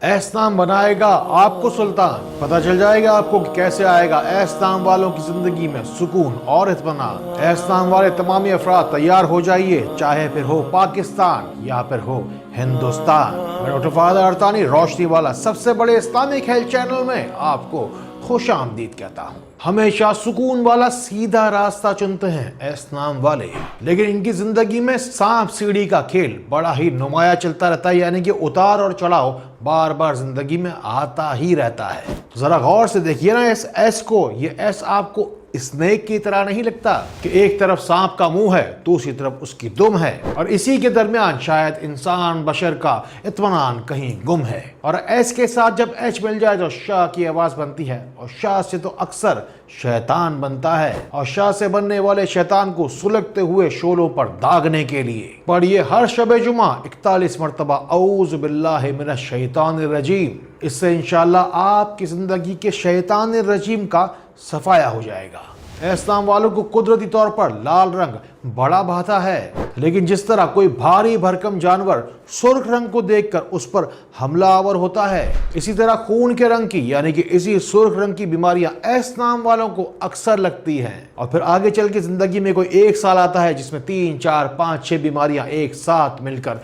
S نام بنائے گا آپ کو سلطان، پتہ چل جائے گا آپ کو کہ کیسے آئے گا ایس نام والوں کی زندگی میں سکون اور اطمینان۔ ایس نام والے تمامی افراد تیار ہو جائیے، چاہے پھر ہو پاکستان یا پھر ہو ہندوستان۔ میں ڈاکٹر فہد ارتانی روشنی والا سب سے بڑے اسلامک ہیلتھ چینل میں آپ کو خوش آمدید کہتا ہوں۔ ہمیشہ سکون والا سیدھا راستہ چنتے ہیں ایس نام والے، لیکن ان کی زندگی میں سانپ سیڑھی کا کھیل بڑا ہی نمایاں چلتا رہتا ہے، یعنی کہ اتار اور چڑھاؤ بار بار زندگی میں آتا ہی رہتا ہے۔ ذرا غور سے دیکھیے نا اس ایس کو، یہ ایس آپ کو اسنیک کی طرح نہیں لگتا کہ ایک طرف سانپ کا منہ ہے دوسری طرف اس کی دم ہے، اور اسی کے درمیان شاید انسان بشر کا اطمینان کہیں گم ہے۔ اور ایس کے ساتھ جب ایچ مل جائے تو شاہ کی آواز بنتی ہے، اور شاہ سے تو اکثر شیطان بنتا ہے، اور شاہ سے بننے والے شیطان کو سلگتے ہوئے شولوں پر داغنے کے لیے پڑھیے ہر شب جمعہ 41 مرتبہ اعوذ باللہ من الشیطان الرجیم۔ اس سے انشاءاللہ آپ کی زندگی کے شیطان الرجیم کا صفایا ہو جائے گا۔ ایس نام والوں کو قدرتی طور پر لال رنگ بڑا بھاتا ہے، لیکن جس طرح کوئی بھاری بھرکم جانور سرخ رنگ کو دیکھ کر اس پر حملہ آور ہوتا ہے، اسی طرح خون کے رنگ کی یعنی کہ اسی سرخ رنگ کی بیماریاں ایس نام والوں کو اکثر لگتی ہیں، اور پھر آگے چل کے زندگی میں کوئی ایک سال آتا ہے جس میں 3 4 5 6 بیماریاں ایک ساتھ مل کر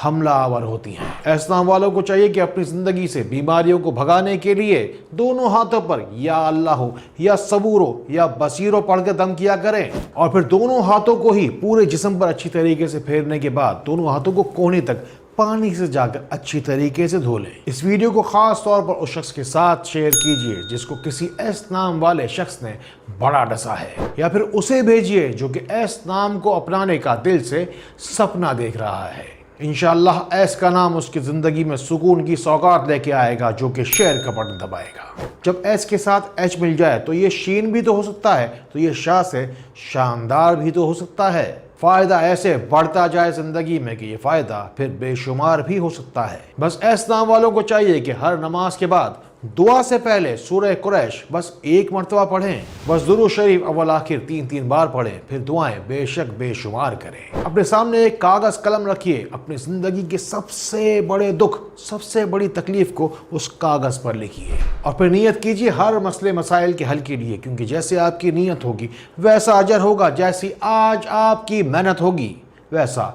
حملہ آور ہوتی ہیں۔ ایس نام والوں کو چاہیے کہ اپنی زندگی سے بیماریوں کو بھگانے کے لیے دونوں ہاتھوں پر یا اللہ یا صبورو یا بصیرو پڑھ کے دم کیا کریں، اور پھر دونوں ہاتھوں کو ہی پورے جسم پر اچھی طریقے سے پھیرنے کے بعد دونوں ہاتھوں کو کونے تک پانی سے جا کر اچھی طریقے سے دھو لیں۔ اس ویڈیو کو خاص طور پر اس شخص کے ساتھ شیئر کیجئے جس کو کسی ایس نام والے شخص نے بڑا ڈسا ہے، یا پھر اسے بھیجئے جو کہ ایس نام کو اپنانے کا دل سے سپنا دیکھ رہا ہے۔ انشاءاللہ ایس کا نام اس کی زندگی میں سکون کی سوغات لے کے آئے گا جو کہ شیئر کا بٹن دبائے گا۔ جب ایس کے ساتھ ایچ مل جائے تو یہ شین بھی تو ہو سکتا ہے، تو یہ شاہ سے شاندار بھی تو ہو سکتا ہے۔ فائدہ ایسے بڑھتا جائے زندگی میں کہ یہ فائدہ پھر بے شمار بھی ہو سکتا ہے۔ بس ایس نام والوں کو چاہیے کہ ہر نماز کے بعد دعا سے پہلے سورہ قریش بس 1 مرتبہ پڑھیں، بس درود شریف اول آخر 3 بار پڑھیں، پھر دعائیں بے شک بے شمار کریں۔ اپنے سامنے ایک کاغذ قلم رکھیے، اپنی زندگی کے سب سے بڑے دکھ، سب سے بڑی تکلیف کو اس کاغذ پر لکھیے، اور پھر نیت کیجیے ہر مسئلے مسائل کے حل کے لیے، کیونکہ جیسے آپ کی نیت ہوگی ویسا اجر ہوگا، جیسی آج آپ کی محنت ہوگی ویسا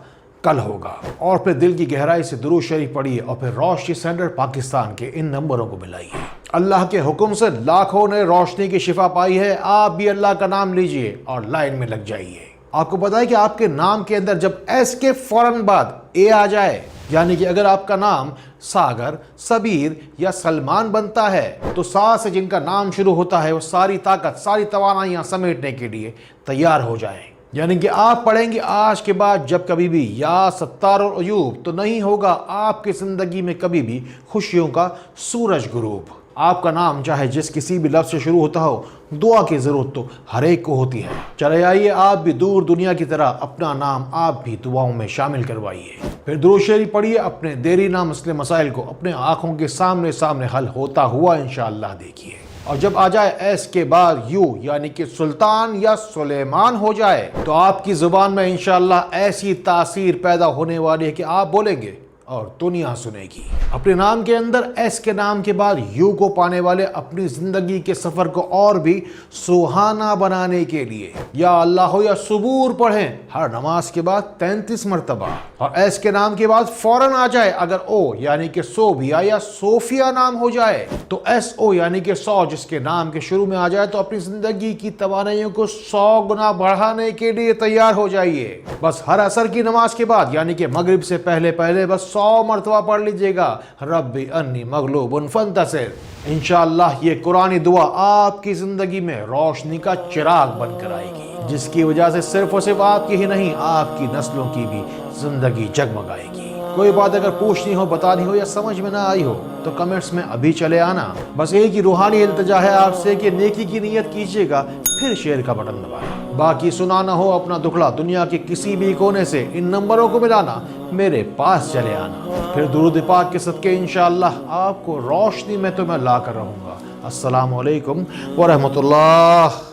کل ہوگا۔ اور پھر دل کی گہرائی سے درود شریف پڑھیے، اور پھر روشنی سینٹر پاکستان کے ان نمبروں کو ملائیے۔ اللہ کے حکم سے لاکھوں نے روشنی کی شفا پائی ہے، آپ بھی اللہ کا نام لیجئے اور لائن میں لگ جائیے۔ آپ کو پتا ہے کہ آپ کے نام کے اندر جب ایس کے فوراً بعد اے آ جائے، یعنی کہ اگر آپ کا نام ساگر، سبیر یا سلمان بنتا ہے تو سا سے جن کا نام شروع ہوتا ہے وہ ساری طاقت، ساری توانائیاں سمیٹنے کے لیے تیار ہو جائیں۔ یعنی کہ آپ پڑھیں گے آج کے بعد جب کبھی بھی یا ستار العیوب تو نہیں ہوگا آپ کی زندگی میں کبھی بھی خوشیوں کا سورج غروب۔ آپ کا نام چاہے جس کسی بھی لفظ سے شروع ہوتا ہو، دعا کی ضرورت تو ہر ایک کو ہوتی ہے۔ چلے آئیے آپ بھی دور دنیا کی طرح اپنا نام آپ بھی دعاؤں میں شامل کروائیے، پھر درود شریف پڑھیے، اپنے دیرینہ مسئلے مسائل کو اپنے آنکھوں کے سامنے حل ہوتا ہوا انشاءاللہ دیکھیے۔ اور جب آ جائے ایس کے بعد یو یعنی کہ سلطان یا سلیمان ہو جائے تو آپ کی زبان میں انشاءاللہ ایسی تاثیر پیدا ہونے والی ہے کہ آپ بولیں گے اور دنیا سنے گی۔ اپنے نام کے اندر ایس کے نام کے بعد یو کو پانے والے اپنی زندگی کے سفر کو اور بھی سہانا بنانے کے لیے یا اللہ یا صبور پڑھیں ہر نماز کے بعد 33 مرتبہ، اور ایس کے نام کے بعد فوراً آ جائے اگر او یعنی کہ صوبیا یا صوفیہ نام ہو جائے تو ایس او یعنی کہ 100 جس کے نام کے شروع میں آ جائے تو اپنی زندگی کی توانائیوں کو 100 گنا بڑھانے کے لیے تیار ہو جائیے۔ بس ہر عصر کی نماز کے بعد یعنی کہ مغرب سے پہلے بس 100 مرتبہ پڑھ لیجئے گا ربی انی مغلوب فانتصر۔ انشاءاللہ یہ قرآنی دعا آپ کی زندگی میں روشنی کا چراغ بن کر آئے گی، جس کی وجہ سے صرف اور صرف آپ کی ہی نہیں آپ کی نسلوں کی بھی زندگی جگمگائے گی۔ کوئی بات اگر پوچھنی ہو، بتانی ہو یا سمجھ میں نہ آئی ہو تو کمنٹس میں ابھی چلے آنا۔ بس ایک ہی روحانی التجا ہے آپ سے کہ نیکی کی نیت کیجئے گا، پھر شیئر کا بٹن دبائیں۔ باقی سنانا ہو اپنا دکھڑا دنیا کے کسی بھی کونے سے ان نمبروں کو ملانا، میرے پاس چلے آنا، پھر درود پاک کے صدقے انشاءاللہ آپ کو روشنی میں تو میں لا کر رہوں گا۔ السلام علیکم ورحمۃ اللہ۔